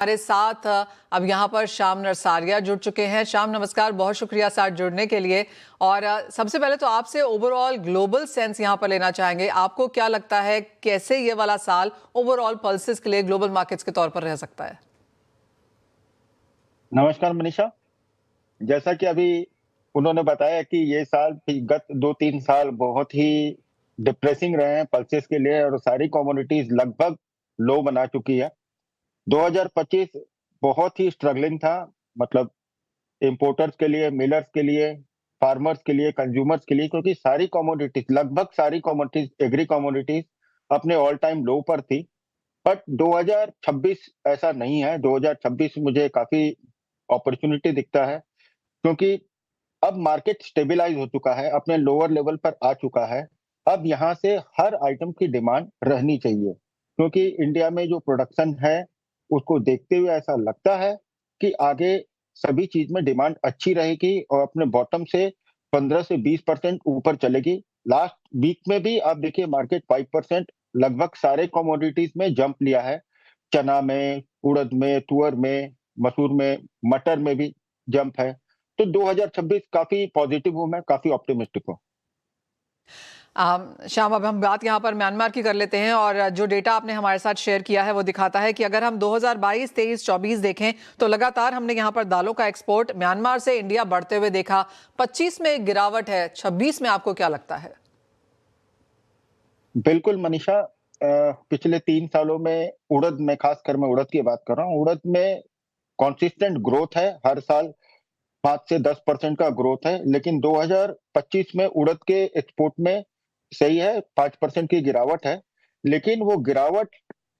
हमारे साथ अब यहाँ पर श्याम नरसारिया जुड़ चुके हैं। श्याम नमस्कार, बहुत शुक्रिया साथ जुड़ने के लिए। और सबसे पहले तो आपसे ओवरऑल ग्लोबल सेंस यहाँ पर लेना चाहेंगे। आपको क्या लगता है कैसे ये वाला साल ओवरऑल पल्सेस के लिए ग्लोबल मार्केट्स के तौर पर रह सकता है? नमस्कार मनीषा। जैसा कि अभी उन्होंने बताया कि ये साल गत 2-3 साल बहुत ही डिप्रेसिंग रहे हैं पल्सेस के लिए और सारी कमोडिटीज लगभग लो बना चुकी है। 2025 बहुत ही स्ट्रगलिंग था, मतलब इंपोर्टर्स के लिए, मिलर्स के लिए, फार्मर्स के लिए, कंज्यूमर्स के लिए, क्योंकि सारी कमोडिटीज, लगभग सारी कमोडिटीज, एग्री कमोडिटीज अपने ऑल टाइम लो पर थी। बट 2026 ऐसा नहीं है। 2026 मुझे काफी अपॉर्चुनिटी दिखता है, क्योंकि अब मार्केट स्टेबलाइज हो चुका है, अपने लोअर लेवल पर आ चुका है। अब यहाँ से हर आइटम की डिमांड रहनी चाहिए, क्योंकि इंडिया में जो प्रोडक्शन है उसको देखते हुए ऐसा लगता है कि आगे सभी चीज में डिमांड अच्छी रहेगी और अपने बॉटम से 15 से 20% ऊपर चलेगी। लास्ट वीक में भी आप देखिए मार्केट 5% लगभग सारे कमोडिटीज में जंप लिया है। चना में, उड़द में, तुअर में, मसूर में, मटर में भी जंप है। तो 2026 काफी पॉजिटिव हूं, मैं काफी ऑप्टिमिस्टिक हूं। श्याम, अब हम बात यहाँ पर म्यांमार की कर लेते हैं। और जो डेटा आपने हमारे साथ शेयर किया है वो दिखाता है कि अगर हम 2022, 23, 24 देखें तो लगातार हमने यहाँ पर दालों का एक्सपोर्ट म्यांमार से इंडिया बढ़ते हुए देखा। 25 में एक गिरावट है, 26 में आपको क्या लगता है? बिल्कुल मनीषा, पिछले 3 सालों में उड़द में, खासकर मैं उड़द की बात कर रहा हूँ, उड़द में कॉन्सिस्टेंट ग्रोथ है। हर साल 5 से 10% का ग्रोथ है। लेकिन 2025 में उड़द के एक्सपोर्ट में सही है, 5% की गिरावट है। लेकिन वो गिरावट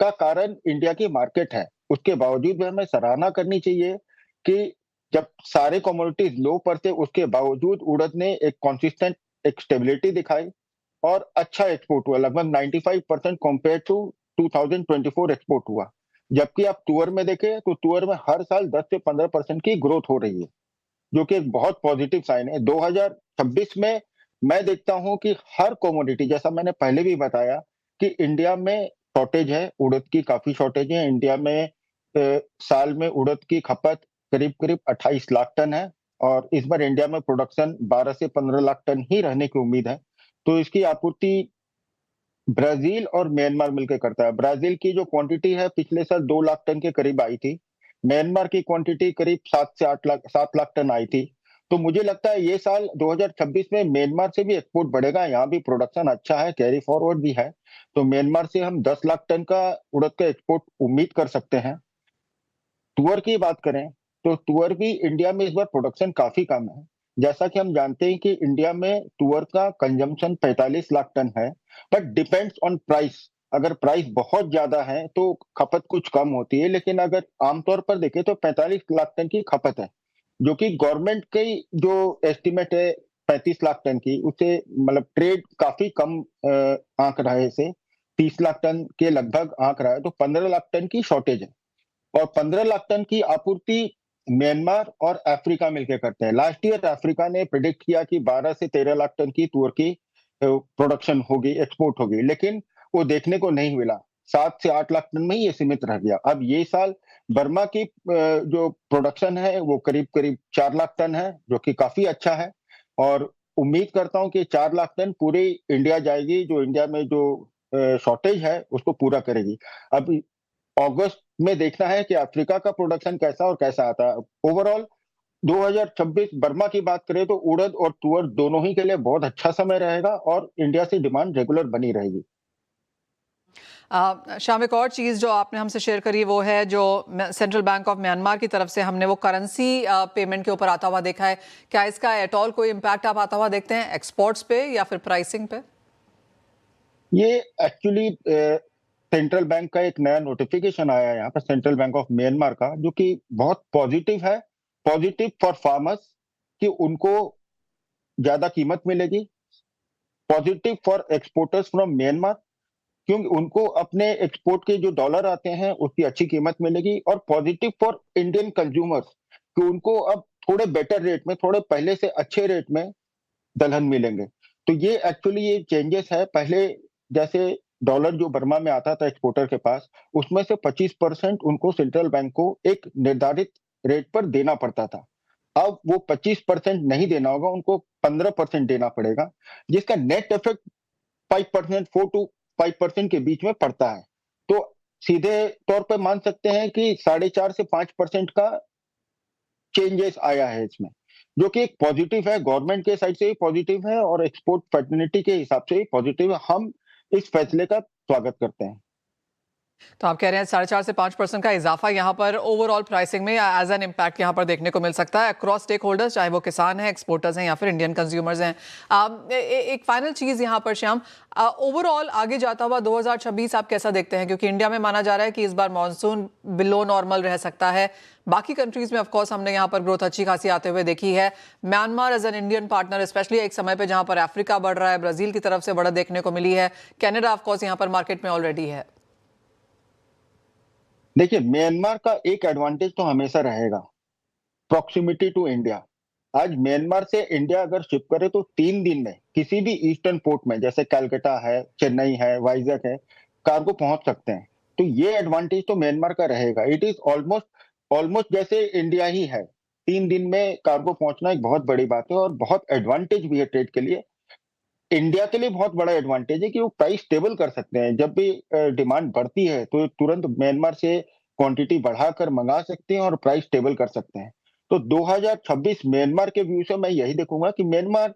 का कारण इंडिया की मार्केट है। उसके बावजूद भी हमें सराहना करनी चाहिए कि जब सारे कमोडिटीज लो पर थे, उसके बावजूद उड़द ने एक कॉन्सिस्टेंट, एक स्टेबिलिटी दिखाई और अच्छा एक्सपोर्ट हुआ। लगभग 95% कंपेयर टू 2024 एक्सपोर्ट हुआ। जबकि आप तुअर में देखें तो तुअर में हर साल 10 से 15% की ग्रोथ हो रही है, जो कि एक बहुत पॉजिटिव साइन है। 2026 में मैं देखता हूं कि हर कमोडिटी, जैसा मैंने पहले भी बताया कि इंडिया में शॉर्टेज है, उड़द की काफी शॉर्टेज है। इंडिया में साल में उड़द की खपत करीब करीब 28 लाख टन है और इस बार इंडिया में प्रोडक्शन 12 से 15 लाख टन ही रहने की उम्मीद है। तो इसकी आपूर्ति ब्राजील और म्यांमार मिलकर करता है। ब्राजील की जो क्वांटिटी है पिछले साल 2 लाख टन के करीब आई थी। म्यांमार की क्वांटिटी करीब 7 लाख टन आई थी। तो मुझे लगता है ये साल 2026 में म्यांमार से भी एक्सपोर्ट बढ़ेगा। यहाँ भी प्रोडक्शन अच्छा है, कैरी फॉरवर्ड भी है। तो म्यांमार से हम 10 लाख टन का उड़द का एक्सपोर्ट उम्मीद कर सकते हैं। तुअर की बात करें तो तुअर भी इंडिया में इस बार प्रोडक्शन काफी कम है। जैसा कि हम जानते हैं कि इंडिया में तुअर का कंजम्पशन 45 लाख टन है, बट डिपेंड्स ऑन प्राइस। अगर प्राइस बहुत ज्यादा है तो खपत कुछ कम होती है, लेकिन अगर आमतौर पर देखें तो 45 लाख टन की खपत है, जो कि गवर्नमेंट की जो एस्टिमेट है 35 लाख टन की, उसे मतलब ट्रेड काफी कम आंक रहा है। इसे 30 लाख टन के लगभग आंक रहा है। तो 15 लाख टन की शॉर्टेज है और 15 लाख टन की आपूर्ति म्यांमार और अफ्रीका मिलकर करते हैं। लास्ट ईयर अफ्रीका ने प्रिडिक्ट किया कि 12 से 13 लाख टन की तुअर की प्रोडक्शन होगी, एक्सपोर्ट होगी, लेकिन वो देखने को नहीं मिला। 7 से 8 लाख टन में ही ये सीमित रह गया। अब ये साल बर्मा की जो प्रोडक्शन है वो करीब करीब 4 लाख टन है, जो कि काफी अच्छा है। और उम्मीद करता हूं कि 4 लाख टन पूरी इंडिया जाएगी, जो इंडिया में जो शॉर्टेज है उसको पूरा करेगी। अब अगस्त में देखना है कि अफ्रीका का प्रोडक्शन कैसा और कैसा आता है। ओवरऑल 2026 बर्मा की बात करें तो उड़द और तुअर दोनों ही के लिए बहुत अच्छा समय रहेगा और इंडिया से डिमांड रेगुलर बनी रहेगी। श्याम, एक और चीज़ जो आपने हमसे शेयर करी वो है जो सेंट्रल बैंक ऑफ म्यांमार की तरफ से हमने वो करेंसी पेमेंट के ऊपर आता हुआ देखा है। क्या इसका एट ऑल कोई इम्पैक्ट आप आता हुआ देखते हैं एक्सपोर्ट्स पे या फिर प्राइसिंग पे? ये एक्चुअली सेंट्रल बैंक का एक नया नोटिफिकेशन आया है यहाँ पर, सेंट्रल बैंक ऑफ म्यांमार का, जो कि बहुत पॉजिटिव है। पॉजिटिव फॉर फार्मर्स कि उनको ज्यादा कीमत मिलेगी। Positive for exporters from Myanmar, क्योंकि उनको अपने एक्सपोर्ट के जो डॉलर आते हैं उसकी अच्छी कीमत मिलेगी। और पॉजिटिव फॉर इंडियन कंज्यूमर्स कि उनको अब थोड़े बेटर रेट में, थोड़े पहले से अच्छे रेट में दलहन मिलेंगे। तो ये एक्चुअली ये चेंजेस है। पहले जैसे डॉलर जो बर्मा में आता था एक्सपोर्टर के पास, उसमें से 25% उनको सेंट्रल बैंक को एक निर्धारित रेट पर देना पड़ता था। अब वो 25% नहीं देना होगा, उनको 15% देना पड़ेगा, जिसका नेट इफेक्ट 5%, 4 टू 5% के बीच में पड़ता है। तो सीधे तौर पे मान सकते हैं कि 4.5 से 5% का चेंजेस आया है इसमें, जो कि एक पॉजिटिव है, गवर्नमेंट के साइड से भी पॉजिटिव है और एक्सपोर्ट फैटर्निटी के हिसाब से भी पॉजिटिव है। हम इस फैसले का स्वागत करते हैं। तो आप कह रहे हैं 4.5 से 5% का इजाफा यहाँ पर ओवरऑल प्राइसिंग में एज एन इम्पैक्ट यहाँ पर देखने को मिल सकता है अक्रॉस स्टेक होल्डर्स, चाहे वो किसान हैं, एक्सपोर्टर्स हैं या फिर इंडियन कंज्यूमर्स हैं। एक फाइनल चीज़ यहाँ पर श्याम, ओवरऑल आगे जाता हुआ 2026 आप कैसा देखते हैं? क्योंकि इंडिया में माना जा रहा है कि इस बार मानसून बिलो नॉर्मल रह सकता है। बाकी कंट्रीज में ऑफकोर्स हमने यहाँ पर ग्रोथ अच्छी खासी आते हुए देखी है। Myanmar as an Indian partner, specially एक समय पे जहाँ पर अफ्रीका बढ़ रहा है, ब्राजील की तरफ से बढ़त देखने को मिली है, कनाडा ऑफकोर्स यहाँ पर मार्केट में ऑलरेडी है। देखिए, म्यांमार का एक एडवांटेज तो हमेशा रहेगा, प्रॉक्सिमिटी टू इंडिया। आज म्यांमार से इंडिया अगर शिप करे तो 3 दिन में किसी भी ईस्टर्न पोर्ट में, जैसे कलकत्ता है, चेन्नई है, वाइजैक है, कार्गो पहुंच सकते हैं। तो ये एडवांटेज तो म्यांमार का रहेगा। इट इज ऑलमोस्ट ऑलमोस्ट जैसे इंडिया ही है। 3 दिन में कार्गो पहुंचना एक बहुत बड़ी बात है और बहुत एडवांटेज भी है ट्रेड के लिए। इंडिया के लिए बहुत बड़ा एडवांटेज है कि वो प्राइस स्टेबल कर सकते हैं। जब भी डिमांड बढ़ती है तो तुरंत म्यांमार से क्वांटिटी बढ़ाकर मंगा सकते हैं और प्राइस स्टेबल कर सकते हैं। तो 2026 म्यांमार के व्यू से मैं यही देखूंगा कि म्यांमार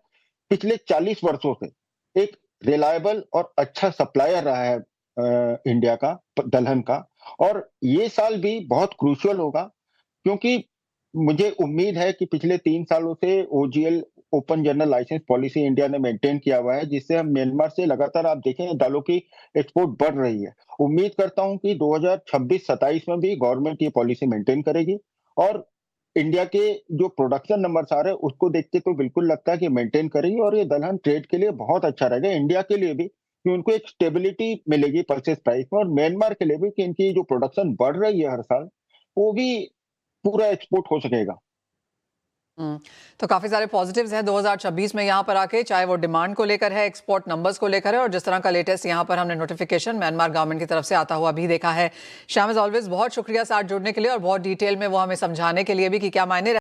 पिछले 40 वर्षों से एक रिलायबल और अच्छा सप्लायर रहा है इंडिया का, दलहन का। और ये साल भी बहुत क्रूशियल होगा, क्योंकि मुझे उम्मीद है कि पिछले 3 सालों से OGL, open general licence policy India ने मेंटेन किया हुआ है, जिससे हम म्यांमार से लगातार आप देखें दालों की एक्सपोर्ट बढ़ रही है। उम्मीद करता हूं कि 2026-27 में भी गवर्नमेंट ये पॉलिसी मेंटेन करेगी और इंडिया के जो प्रोडक्शन नंबर्स आ रहे हैं उसको देख के तो बिल्कुल लगता है कि मेंटेन करेगी और ये दलहन ट्रेड के लिए बहुत अच्छा रहेगा, इंडिया के लिए भी, कि उनको एक स्टेबिलिटी मिलेगी परचेज प्राइस में, और म्यांमार के लिए भी कि इनकी जो प्रोडक्शन बढ़ रही है हर साल, वो भी पूरा एक्सपोर्ट हो सकेगा। तो काफी सारे पॉजिटिव्स हैं 2026 में यहाँ पर आके, चाहे वो डिमांड को लेकर है, एक्सपोर्ट नंबर्स को लेकर है, और जिस तरह का लेटेस्ट यहाँ पर हमने नोटिफिकेशन म्यांमार गवर्नमेंट की तरफ से आता हुआ भी देखा है। श्याम, एज ऑलवेज बहुत शुक्रिया साथ जुड़ने के लिए और बहुत डिटेल में वो हमें समझाने के लिए भी कि क्या मायने